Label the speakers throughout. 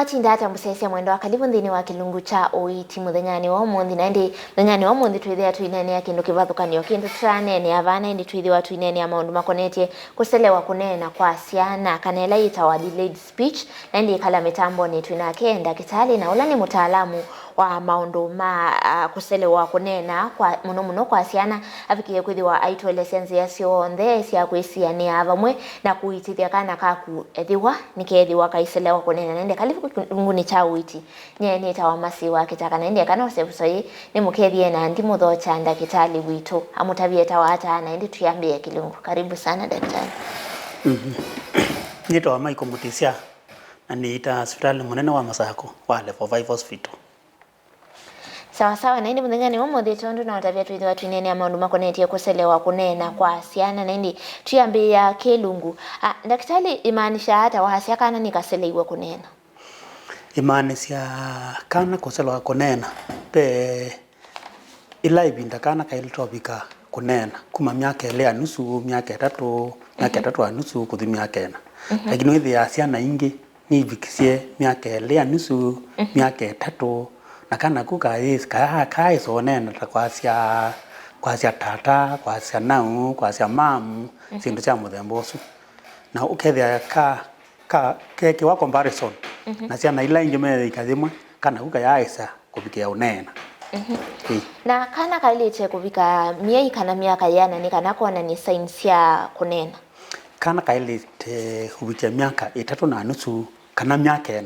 Speaker 1: watinda hata musese mwendo akalibu nthini wa kilungu cha oiti muthenyani wa umuthi na ndi muthenyani wa umuthi twithia twinene ya kindu kivathukanio kindu tranene avana ndi twithia twinene ya maundu makonetie kuselewa kunena kwa ciana kanela itawa delayed speech na ndi kala mitambo ni twinake ndakitali na ula ni mutaalamu wa maundu ma kuselewa kunena kwa muno kwa ciana afikie kwithiwa aitwele sense ya cionthe cia kwiciania avamwe na kuitithia kana kaku ethiwa nikethiwa kaiselewa kunena nende kalifu nguni cha witi nye tawa masiwa kitaka nende kana osebusoi ni mukethie na ndi muthocha ndakitali witu amutavie tawa hata na ndi tuyambie kilungu. Karibu sana daktari.
Speaker 2: Nitawa Michael Mutisia na niita hospitali munene wa Masako wa Level 5 Hospital.
Speaker 1: Sawa na ndi muthengani umuthi tondu na watavia twithwa twinene ya maundu makonetie kuselewa kunena kwa ciana na ndi tuyambia kilungu. Daktari, imaanisha hata wahasia kana nikaseleiwe kunena?
Speaker 2: Imaanisha kana kuselewa kunena pe ila ibinda kana kailitobika kunena kuma miaka ile nusu miaka 3 miaka 3 nusu kuthi miaka 4 lakini hithi ya ciana ingi ni ibikisie miaka ile nusu miaka 3 na kana kuka kai so nena ta kwa cia tata kwa cia nau kwa cia mamu sindu cia muthemba ucu na ukethia ke wa comparison na ciana ila ingi me ikathimwe kana kuka yaisa kubikia unena.
Speaker 1: Na kana kailite kuvika miei kana miaka yana ni kana kuona ni signs ya kunena?
Speaker 2: Kana kailite kuvikia miaka 3 na nusu kana miaka 4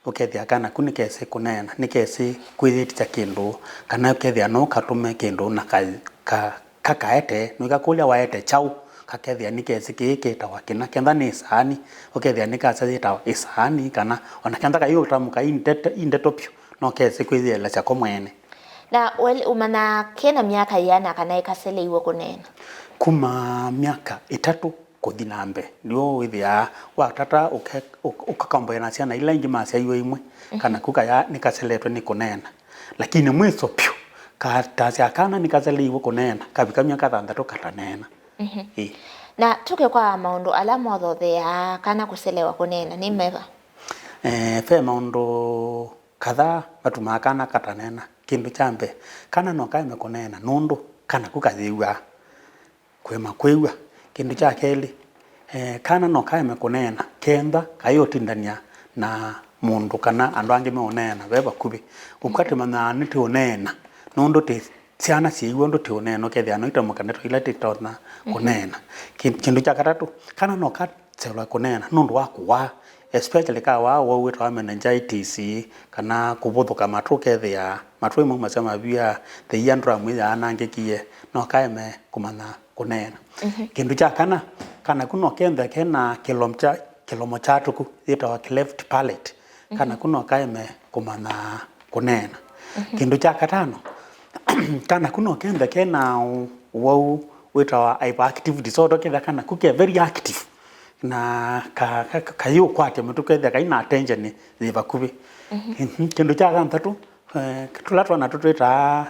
Speaker 2: ukethia kana kunikese kunena nikese kwithitya kindu kana ukethia no katume kindu na kakaete no gakulia waete chau kakethia nikese kikita wakina kenda ni sahani ukethia nikasajita isahani kana ona kenda kayo tamuka indetopio no kese kwithia la cha komwene.
Speaker 1: Na umana kena miaka yana kana ikaseleiwe kunena? Kuma
Speaker 2: miaka 3 kuthi nambe ndio withia wa tata ukakambo na ciana ila ingi macia iwe imwe kana kuka ya nikaseletwe ni kunena lakini mwiso pyu katacia kana nikaseleiwe kunena kabika miaka 6 katanena.
Speaker 1: Na tuke kwa maundu ala mothothe ya kana kuselewa kunena ni meva?
Speaker 2: Fe maundu kadhaa batuma kana katanena kindu chambe kana no kaime kunena nundu kana kukathiwa kwema kwiwa kindu cha keli kana no kaime kunena kenda kayotindania na mundu kana andu angi meonena beba kubi ukati mana niti onena nundu te ciana ciiwe ndu te onena kethia no itamukane twila titona kunena kindu cha katatu kana no katselwa kunena nundu wakuwa especially ka wa witwa meningitis kana kubuthuka matu kethia matu imwe masema bia the yandra mwya anangikie no kaime kumana kunena. Kindu cha kana kuno kenda kena kilomo chatuku itawa cleft palate kana kuno kaime kumana kunena. Kindu cha katano kana kuno kenda kena wau witawa hyperactive disorder kenda kana kuke very active na kayo kwate mtu kethia kaina attention ziva kubi. Kindu cha gatatu tulatwa na tutwita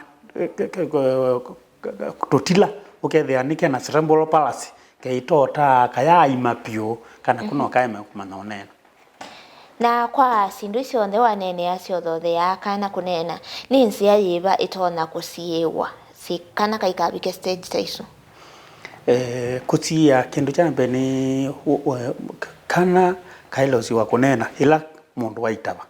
Speaker 2: kutotila ukethia nike na cerebral palsy kaitota kaya imapio kana kuno kaime kumana onena.
Speaker 1: Na kwa sindu icio nthe wanene acio thothe ya kana kunena ni nsia yiva itona kusiewa si kana kaikabike stage taisu?
Speaker 2: Kutia kindu chambe ni kana kailosi wa kunena ila mundu waitaba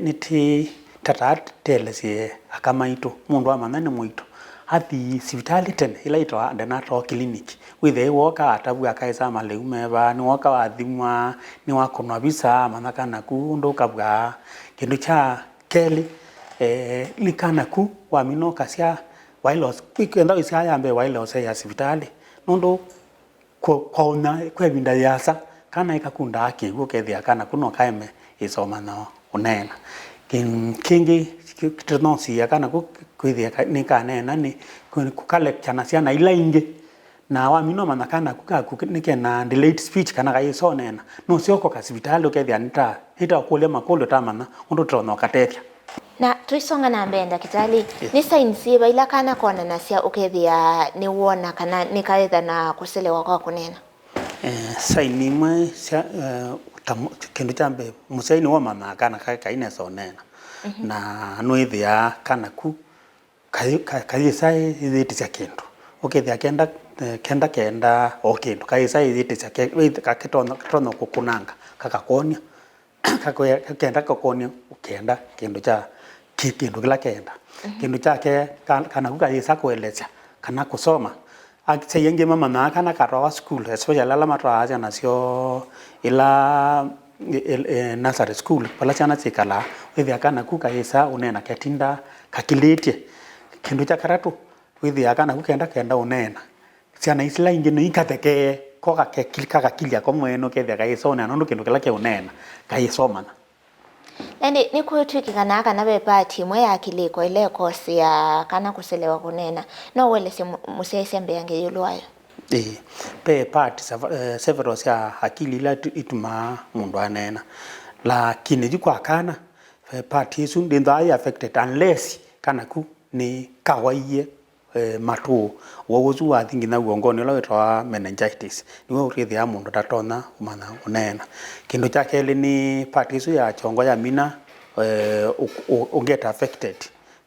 Speaker 2: niti tata telesie akamaitu mundu amana muito athi hospitali tene ila itwa antenatal clinic withe woka atabu akaisa maleumeba ni woka wathimwa ni wakonwa visa manaka naku ndo kabwa kindu cha keli ni kana ku wa minoka cia wailos kwenda isia yambe wailos ya hospitali ndo kwaona kwebinda yasa kana ikakunda akigu kethia kana kuno kaime isoma no unena kingi kitnosi kana kwithia ni kanena ni kukalekcha na ciana ila ingi na wa mino manakana kuka na delayed speech kana kaiso nena no sioko ka hospitali ukethia nita kule makolo tamana ndo trono katethia.
Speaker 1: Na tuisonga na mbenda kitali ni signs iba ila kana kona na cia ukethia ni wona kana ni kaitha na kuselewa kwa kunena?
Speaker 2: Sign imwe kindu chambe musaini wa mama kana kaine sonena na nuithia kana ku kai sai ithitisia kindu ukithia kenda o kindu kai sai ithitisia kakitono kukunanga kakakonia kenda kakonia ukenda kindu cha kindu kila kenda kindu chake kana kukaisa kueleza kana kusoma akiseyenge mama na kana karawa school especially la matraja nasio ila nursery school pala chana chikala withi akana kukaisa unena ketinda kakilete kindu cha karatu withi akana kenda unena ciana isla ingino ikateke koka kekilika kilia komweno kethe kaisa unena ndo kindu kila ke unena kaisoma
Speaker 1: Nandi ni kuitwiki kana bepati mwe ya kiliko ile kosi ya kana kuselewa kunena no wele se musese mbeyange yulwayo
Speaker 2: pe part several ya akili la ituma mundu anena lakini jikwa kana part isu ndinda affected unless kana ku ni kawaiye matu wozu wa thingi na uongoni lo itwa meningitis niwe urithi ya mundu tatona umana unena kindu chake ni part isu ya chongo ya mina get affected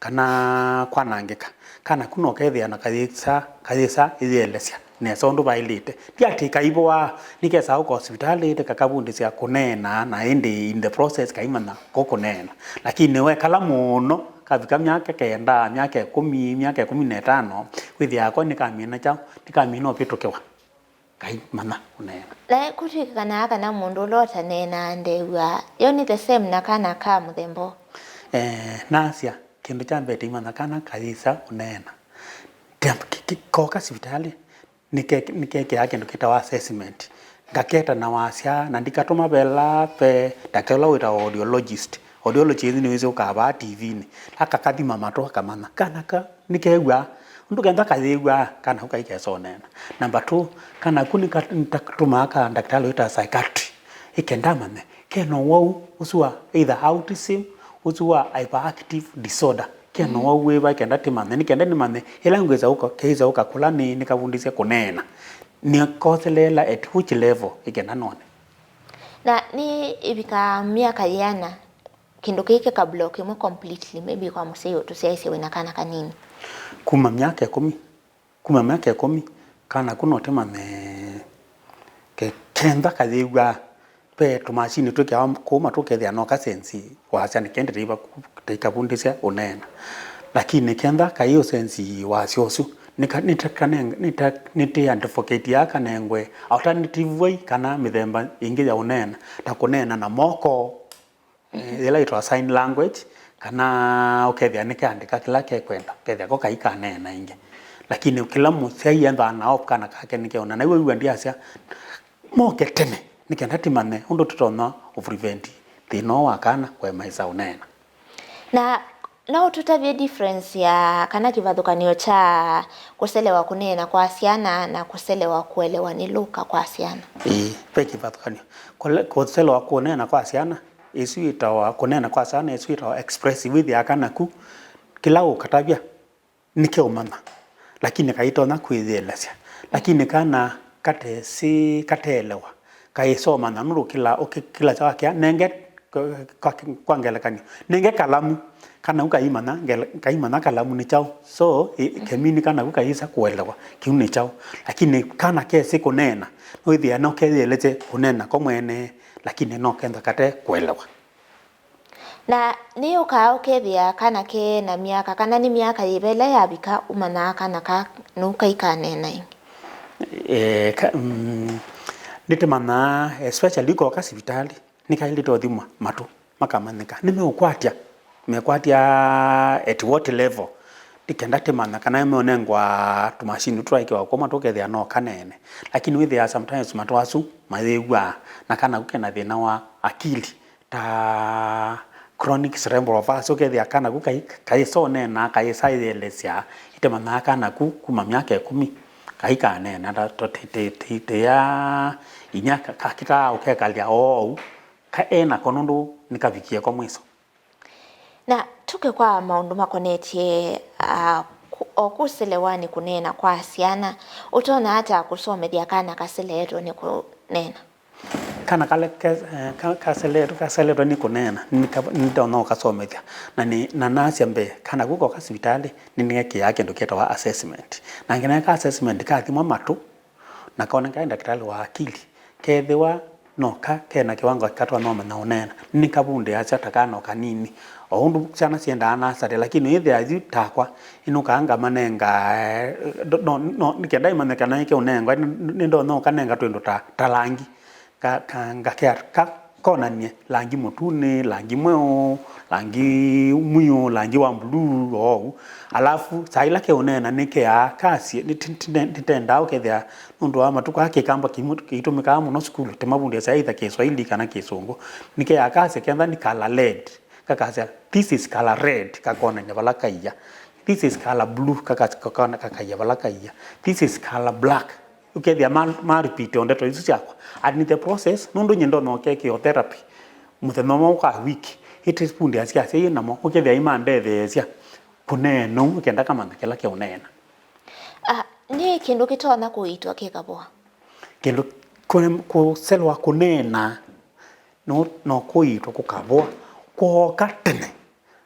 Speaker 2: kana kwanangika kana kuno kethia na kaisa ielesya ne sondu bailite tiati kaibwa nikesa uko hospitali kakabundi cia kunena na indi in the process kaimana kokunena lakini we kala muno kavika myaka kenda myaka 10 myaka 15 withi yako nikamina chao nikamina opitukewa kaimana unena
Speaker 1: la kuthika kana mundu lota nena ndewa yoni the same na kana ka muthembo
Speaker 2: nasia kindu cha mbete imana kana kaisa unena koka hospitali nike yake ndo kita assessment ngaketa na wasia na ndikatuma bela pe dakela wita audiologist ni wizo ukaba TV ni akakathima mato kamana kana ka nikegwa ndu kenda kathigwa kana ukaike sonena number 2 kana kunika ntakatuma ka daktari wita psychiatry ikenda mane keno wau usua either autism usua hyperactive disorder keno wau weba kenda timane nikenda ni mane ila ngweza uko keiza ukakula ni nikavundisia kunena ni koselela at which level ikenda none
Speaker 1: na ni ibika miaka yana kindu kike ka block mu completely maybe kwa museo tusiaise wena kana kanini
Speaker 2: kuma miaka 10 kana kuno temane kenda kathigwa pe tumashini tukia kuma tukethia no kasensi wacha nikende riba tikabundisia unena lakini kenda kayo sensi wasiosu niti advocate yaka nengwe alternative way kana mithemba ingi ya unena ta kunena na moko ila itwa sign language kana ukethia nikaandika kila kekwenda kethia ko kaika nena ingi lakini kila musei enda na op kana kake nikiona na iwe ndiasia moke tene nikenda timane undu tutona of prevent thino wakana kwa maisa unena
Speaker 1: na tutabie difference ya kana kivathukanio cha kuselewa kunena kwa asiana na kuselewa kuelewa ni luka kwa asiana
Speaker 2: pe kivathukanio kuselewa kunena kwa asiana isu itawa kunena kwa asiana isu itawa expressive with yakana ku kila ukatabia nikiumana lakini kaitona kuithielesya lakini kana katelewa kaisoma na nuru kila chake nenge kwa ngelekanio nenge kalamu kana kaimana kalamu ni chao so kemini kana kukaisa kuelewa kiuni chao lakini kana kesi kunena noithia no kethielete kunena komwene lakini no kenda kate kuelewa
Speaker 1: na ni ukethia kana ke na miaka kana ni miaka ibele yabika umana kana ka nuka ikanena
Speaker 2: nitemana especially kwa hospitali nikaili tothimwa matu makamanika nimekwatia at what level dikenda temana kana meonengwa tumashini twaike kwa matokethia no kanene lakini with there sometimes matwasu mathigwa na kana gukena thina wa akili ta chronic cerebral palsy ukethia kana gukaisone na kaisaidelesya itemana kana kuma miaka 10 kaika nena da totete ya inyaka kakita ukekalia kaena konundu nikavikie kwa mwiso
Speaker 1: na tuke kwa maundu makonetie okuselewa ni kunena kwa asiana utona hata kusomethia kana kaseleto ni kunena
Speaker 2: kana kale kaselero ni kunena ndo no kasomethia na nasi ambe kana guko kasibitali nineke yake ndo keta wa assessment na ngene ka assessment ka thimo matu na kona ka daktari wa akili kethiwa no ka kena kiwango katwa no na unena nikabunde acha takano kanini oundu chana sienda nasare lakini ithe azi takwa inukaanga manenga no nikenda imaneka na yake unenga ndo no kanenga twendo talangi ka konanie langi mutune langi mweo langi muyo langi wa blue alafu saila ke unena nike ya kasi nitenda ukethia ndo ama tukake kamba kitumika mu no school temabundi saitha ke Swahili kana Kisungu nike ya kasi kenda ni color red kakasa this is color red kakona nyavala kaiya this is color blue kakona kakaiya vala kaiya this is color black ukethia ma repeat on that isu chako and the process nundo nyendo no keke therapy mutheno mo kwa wiki it is pundi asia sei namo ukethia imande thesia kuneno ukenda kama kila ke unena
Speaker 1: ni kindu kitona kuitwa kikabwa
Speaker 2: kindu kuselwa kunena no kuitwa kukabwa ko katene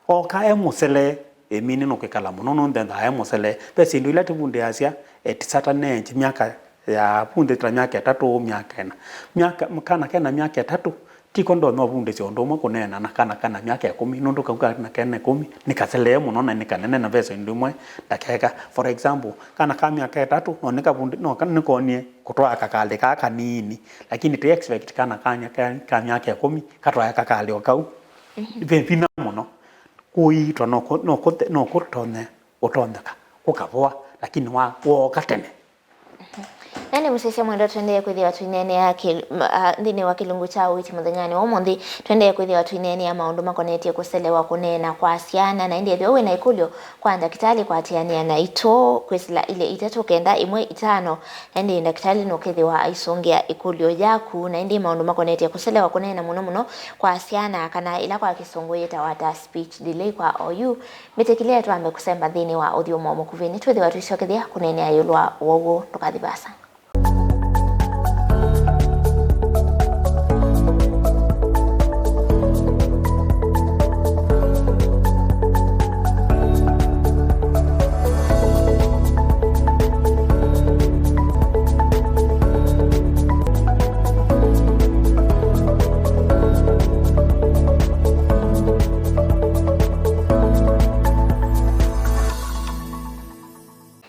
Speaker 2: o ka emusele emini no kekala muno no ndenda emusele pesi ndu ile tibunde asia etisatane miaka ya punde tra miaka 3 miaka ena miaka mkana kena miaka 3 tiko ndo no bunde ciondo mo kunena na kana miaka 10 ndo kauka na kena 10 nikasele muno na nikanene na veso ndumwe dakeka for example kana ka miaka 3 no nikabunde no kana nikonie kutwa kakale ka kanini lakini te expect kana kanya ka miaka 10 katwa kakale okau vina muno kuitwa no kutone utondeka kukavwa lakini wa katene
Speaker 1: nani musese mwendo twende kwithi watu inene yake ndine wa kilungu cha witi muthanyani omondi twende kwithi watu inene ya maundu makonetie kuselewa kunena kwa ciana na indi thio na ikulyo kwa ndakitali kwa atiania na ito kwisila ile itatu kenda imwe itano indi ndakitali no kithi wa aisongia ikulyo yaku na indi maundu makonetie kuselewa kunena muno kwa ciana kana ila kwa Kisungu yeta wata speech delay kwa OU mitekilia twambe kusemba thini wa uthio momo kuvini twithi watu icokethia kunene ayulwa wowo tukathibasa.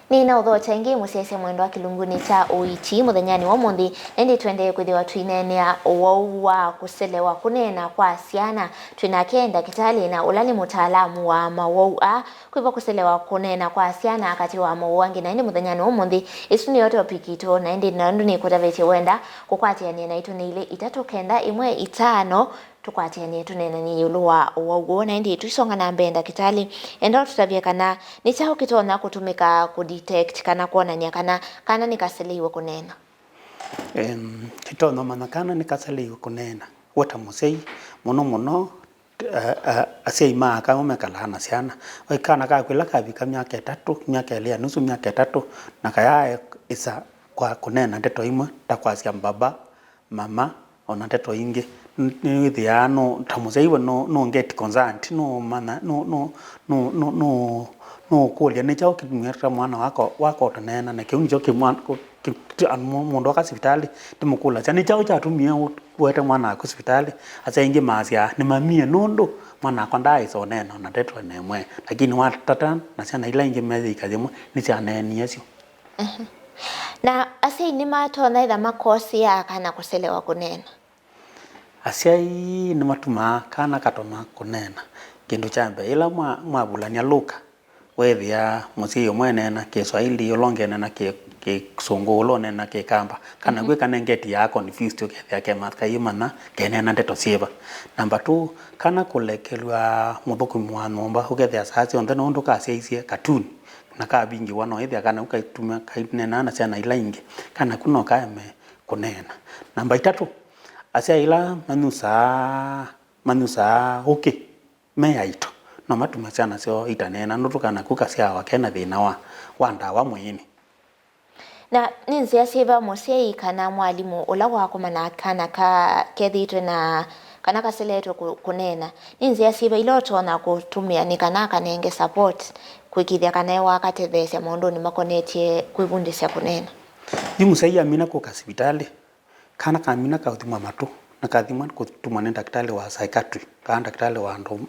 Speaker 1: Nina udho chengi musese mwendo wa kilunguni cha uiti muthanyani wa mundi endi twende kwithi watu inenea wa kuselewa kunena kwa ciana twina kenda kitali na ulali mutaalamu wa mawoa kwiva kuselewa kunena kwa ciana akati wa mawangi na endi muthanyani wa mundi isu ni yote opikito na endi nandu ni kutavete wenda kukwatiania na itu ni ile itatu kenda imwe itano tukwatiania tunena ni yuluwa wogo na indi tuisonga na mbenda kitali endo tutavia kana ni chao kitona kutumika kudetect kana kuonania kana nikaseliwe kunena
Speaker 2: kitona mana kana nikaseliwe kunena wata musei muno asei maka umekala na ciana kana ka kwila ka bika miaka 3 miaka ile nusu miaka 3 na kaya isa kwa kunena ndeto imwe takwasia baba mama ona ndeto ingi ni thiano tamuseiwa no get consent no mana no kulia ni chao kimwera mwana wako tanena na kiuni cho kimwana mundu wa hospitali timukula chani chao cha tumia wete mwana wa hospitali asa ingi masia ni mamie nondo mwana akonda iso nena na tetwa nemwe lakini watata na sana ila ingi mezi ikazimwe ni sana ni yesio
Speaker 1: na ase ni matona ida makosi ya kana kuselewa kunena
Speaker 2: asiai ni matuma kana katona kunena kindu chambe ila mwabulania luka wethia musio mwene na Kiswahili yolonge na Kisungu lone na Kikamba kana gwe kana ngeti ya confused ukethia ke matka yimana kenena ndeto sieva number 2 kana kulekelwa muthuku mwanomba ukethia sasa onde no ndo kaseisie cartoon na ka bingi wano ethia kana ukaitumia kainena na sana ila ingi kana kuno kaeme kunena number 3 asia ila manusa okay meyaito no matuma sana sio itanena ndutukana kukasia wakena thina wa ndawa mwini
Speaker 1: na ninzia siva mosei kana mwalimu ula wako mana kana ka kethitwe na kana kaseletwe kunena ninzia siva iloto na kutumia ni kana kanenge support kwikithia kana wakatethesia maundu ni makonetie kwibundisya kunena
Speaker 2: ni musai amina ko kasibitali kana kamina ka uthima matu na kathima kutumwa ni daktari wa psychiatry kana daktari wa ndo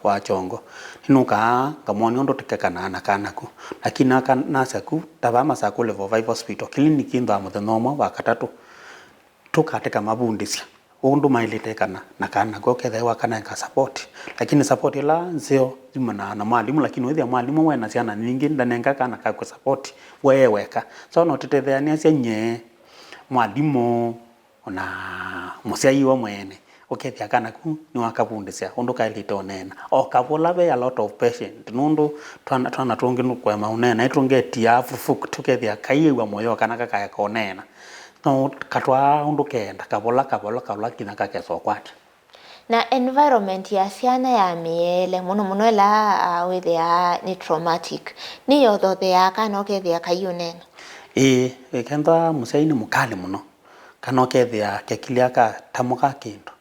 Speaker 2: wa chongo inuka ngamoni ndo tikekana na kanaku lakini aka nasaku tabama saku level 5 hospital clinic ndo muthenomo wa katatu tukateka mabundisya undu mailite kana na kana go kethe wa kana ka support lakini support ila nzio jumana na mwalimu lakini wethia mwalimu wena ciana nyingi ndanenga kana ka ku support weweka so no titethania cia nye mwalimu ona musiai wa mwene ukethia kana ku ni wakabundisya undu kailite onena o kabola be a lot of patient nundu twana tungi nukwa maunena itungetia fufuk tukethia kaiwa moyo kana kaka konena no katwa undu kenda kabola kina kakeso kwata
Speaker 1: na environment ya ciana ya miele muno la withia ni traumatic ni yothothe ya kana ukethia kayunena
Speaker 2: kenda musaini mukali muno kana ukethia kekilia ka tamuka kindu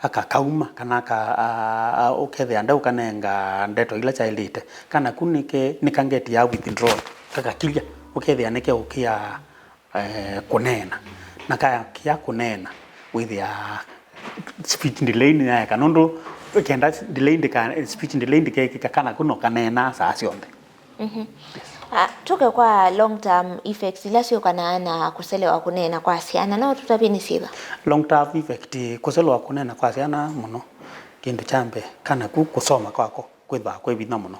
Speaker 2: aka kauma kana ka ukethia ndau kanenga ndeto ila chailite kana kunike nikangeti ya withdraw kaka kilia ukethia nike ukia kunena na kaya kia kunena with ya speech delay ni ya kanondo kenda delay ndika speech delay ndika kana kuno kanena saa cionde
Speaker 1: tuke kwa long term effects ila sio kana na kuselewa kunena kwa ciana no tutapini siba
Speaker 2: long term effect kuselewa kunena kwa ciana muno kindu chambe kana kusoma kwako kwitha kwibina muno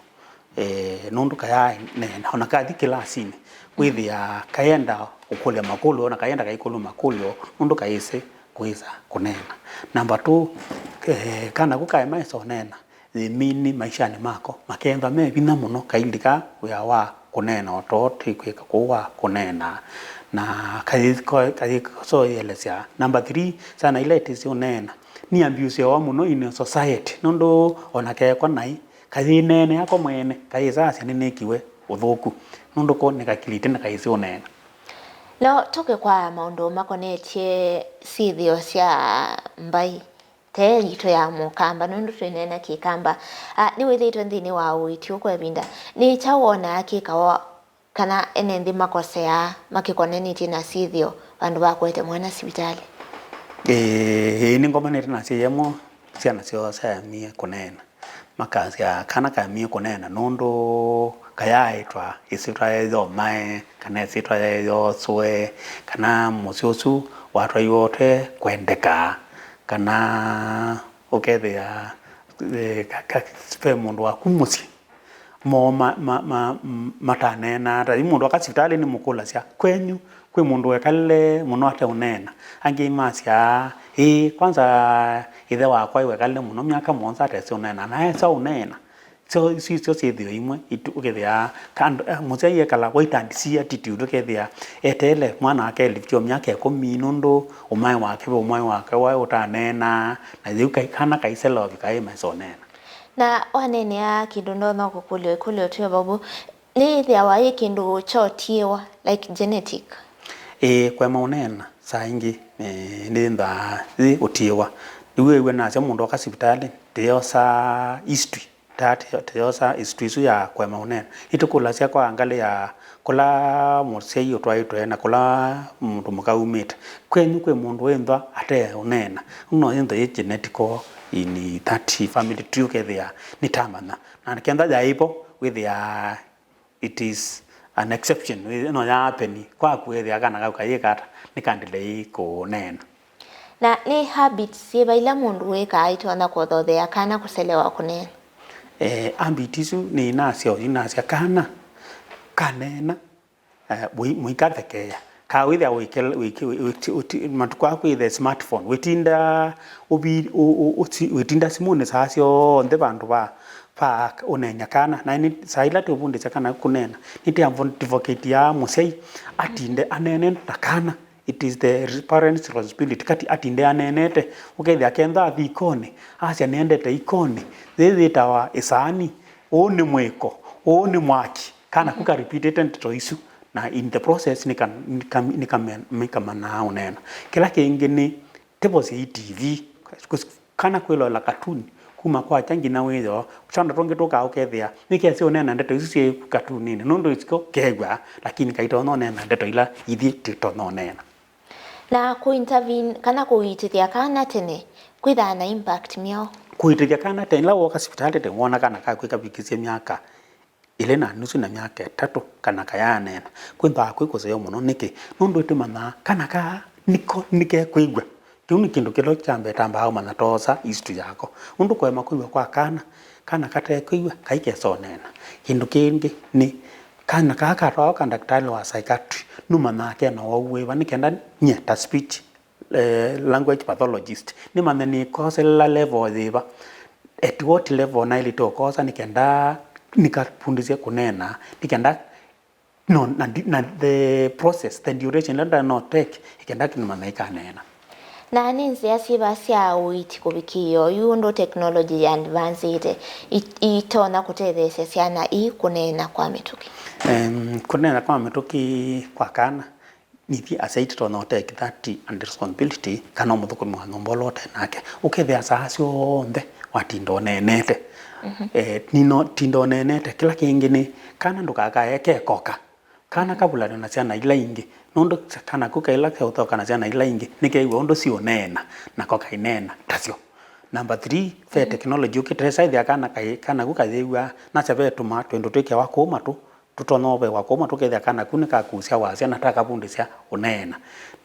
Speaker 2: nundu kaya nena ona kathi kilasini with ya kaenda ukulia makulu na kaenda kaikulu makulu nundu kaise kuiza kunena number 2 kana kukae maiso nena mini maisha ni mako makenda me bina muno kaindika ya wa kunena ototi kwika kuwa kunena na kai so yelesia number 3 sana ile tisi unena ni abuse wa muno in society nundu onake kwa nai kai nene yako mwene kai sasa nene kiwe uthuku nundu ko nekakilite na kaisi unena
Speaker 1: no tuke kwa maundu makonetie sithio cia mbai te ito ya mukamba nundu twinena kikamba ni withitwe nthini wa uiti ukwebinda ni chawona akikawa kana enendi makosea makikoneniti na sithio bandu bakwete mwana sibitali
Speaker 2: ni ngoma neti na yemo ciana cio cia mie kunena makazi ya kana ka mie kunena nundu kayaitwa isitwa yo mai kana isitwa yo swe kana musyosu watu yote kwendeka kana ukethia ka mundu wa kumusi mo matanena ta mundu akasitali ni mukula cia kwenyu kwe mundu wekale muno ate unena angi masya kwanza ithe wakwa iwekale muno miaka monza ate unena na esa unena so sio sithio imwe ukethia kando musai kala waitandisia attitude ukethia etele mwana wake lifio miaka 10 nundu umai wake wa utanena na yuka kana kaiselo bikai masonena
Speaker 1: na wanene ya kindu no kukulio tu babu ni thia wa kindu chotiwa like genetic
Speaker 2: kwa maunena saingi ni nda utiwa iwe na cia mundu akasibitali teosa history teosa history ya kwa maunena itukula cia kwa angali ya kula musei utwaitwe na kula mundu mukaumite kwenyu kwe mundu wendwa ate unena no yendo genetical in that family tree ukethia ni tamana na kenda jaipo with ya it is an exception no ya happen kwa kwethia kana gaukayikata nikandile kunena
Speaker 1: na ni habits siba ila mundu weka aitwa na kuthothea kana kuselewa kunena
Speaker 2: ambitisu ni inasia kana kanena muikathekeya ka withia matukwa kwithe smartphone witinda simune sacio nthe bandu ba unenya kana na ni saila tubundisha kana kunena niti advocate ya musei atinde anene takana it is the parents responsibility kati atinde anenete ukethia kenda thikoni acia nendete ikoni thithitawa isani oni mwiko oni mwaki kana kuka repeated to isu na in the process nikamana unena kila kingi ni tebosi TV kana kwilo la katuni kuma kwa changi na wezo chanda tonge toka ukethia nikesi unena ndeto isi katuni ni nondo isiko kegwa lakini kaito no nena ndeto ila ithi tito no nena
Speaker 1: na kuintervene kana kuitithia kana tene kwitha na impact miao
Speaker 2: kuitithia kana tene la woka hospitali te wona kana ka kwika bikisia miaka ile na nusu na miaka 3 kana kaya nena kwimba kwikoseyo muno niki nondo itimana kana ka nike kwigwa kiuni kindu kilo chambe tamba au manatosa istu yako undu kwa makuiwa kwa kana kate kuiwa kaike so nena kindu kingi ni kana kaka roka daktari wa psychiatry numa nake na wawe nikenda nyeta speech language pathologist ni maneni cause la level thiba at what level na ile to cause nikenda nikapundizia kunena nikenda no na the process the duration let not take ikenda kinuma na ikanena
Speaker 1: na ninzi asiba sia uiti kubikio yundo technology advanced itona kutethesya siana kunena kwa mituki
Speaker 2: kunena kwa mituki kwa kana nithi asaiti to not take that and responsibility kana muthuko mwana mbolote nake ukethia sasio onde watindo nenete nino tindo nenete kila kingi ni kana ndukaka yake koka kana kabula na ciana ila ingi nondo kana kuka ila ke utoka na ciana ila ingi nikeiwa ondo sio nena na koka inena tasio number 3 fe technology ukitresa ithia kana kuka theiwa na chabe tuma twendo twike wako matu tutonobe wako matu kethia kana kunika kusia wasia na taka bundisia unena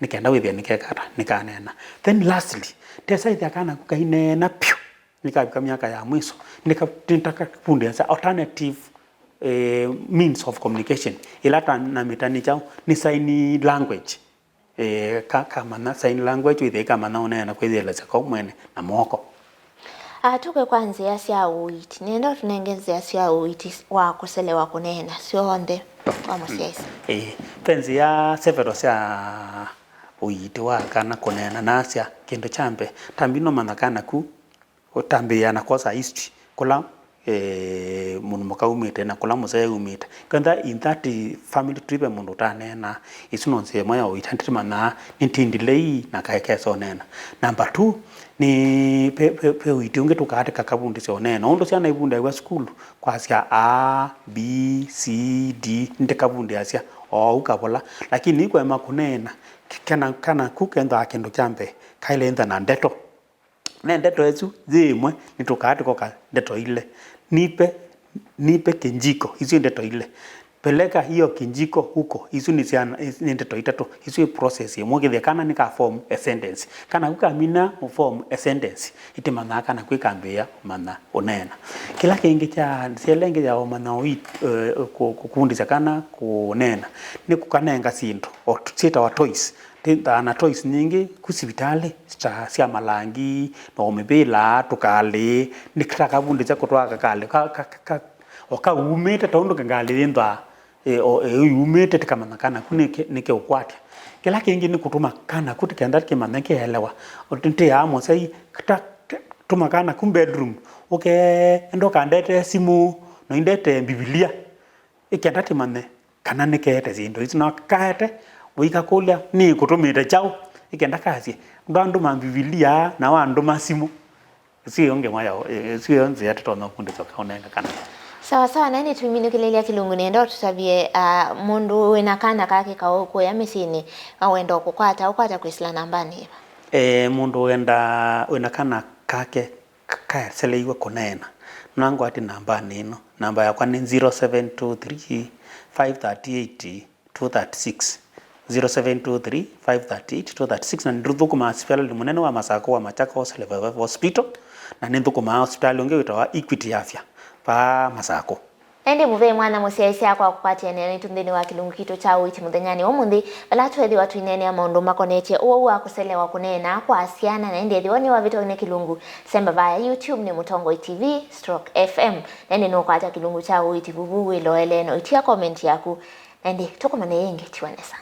Speaker 2: nikenda withia nikekata nikanena then lastly tesa ithia kana kuka inena pyu nikabika miaka ya mwiso nikataka bundisia alternative means of communication ilata na mitani chao ni sign language kama na sign language with kama na unena kwa ile za komwene na moko
Speaker 1: tuke kwanza asia uiti nenda tunengeze asia uiti wa kuselewa kunena sio onde kwa msiaisi
Speaker 2: penzi ya several sia uiti wa kana kunena nasia kindu chambe tambino manakana ku utambia na kosa history kula mundu mukaumite na kula museye umite kanda in that family trip mundu tanena isunonse moya uitantimana nintindilei na kaekeso nena number 2 ni pe uitunge tukate kakabundi so nena ondo cia na ibunda wa school kwa cia A B C D ndikabundi acia o ukabola lakini kwa makunena kana kukenda kindu chambe kailenda na ndeto na ndeto ezu zimwe nitukate koka ndeto ile nipe kinjiko hizo ndeto ile peleka hiyo kinjiko huko hizo ni ndeto itatu hizo process ya mwogethia kana nika form a sentence kana kukamina form a sentence itimana kana kwikambia mana unena kila kingi cha selenge ya mana kukundisa kana kunena ni kukanenga sinto o sita wa toys na toys nyingi kusibitali cia malangi no mebela tukale nikitaka bundi cha kutwaka kale oka umete tondo kangali ndwa umete tikamanakana kunike nike ukwati kila kingi ni kutuma kana kutikenda kimanake elewa otinte ya mo sai tuma kana kum bedroom ndo kandete simu no indete biblia ikenda timane kana nikete zindo izina kaete wikakulia ni kutumite chao ikenda kazi ndandu mambibilia na wandu masimu sio onge moya sio nzi yatono kundi soka onenga kana
Speaker 1: sawa nani tuminukilelia kilungu nendo tutabie mundu wina kana kake kaoko ya misini awendo kukwata kwisila nambani
Speaker 2: mundu wina kana kake kaya seleiwa kunena nangu ati nambani ino namba yakwa ni 0723 538 236 0723 538 236 na ndruthuku hospital limunene wa Masako wa Machakos Level Hospital na nindhuku hospital unge witawa Equity Afya pa Masako
Speaker 1: endi muve mwana musiaisi akwa kupatia nene tundeni wa kilungu kitu cha uiti muthenyani omundi bala twethi watu inene ya maundu makonetie uo wa kuselewa kunena kwa asiana na endi ethiwoni wa vitone kilungu semba via YouTube ni Mutongo TV/FM endi no kwa kilungu cha uiti bubu ilo eleno itia comment yaku endi tukomane yenge tiwanesa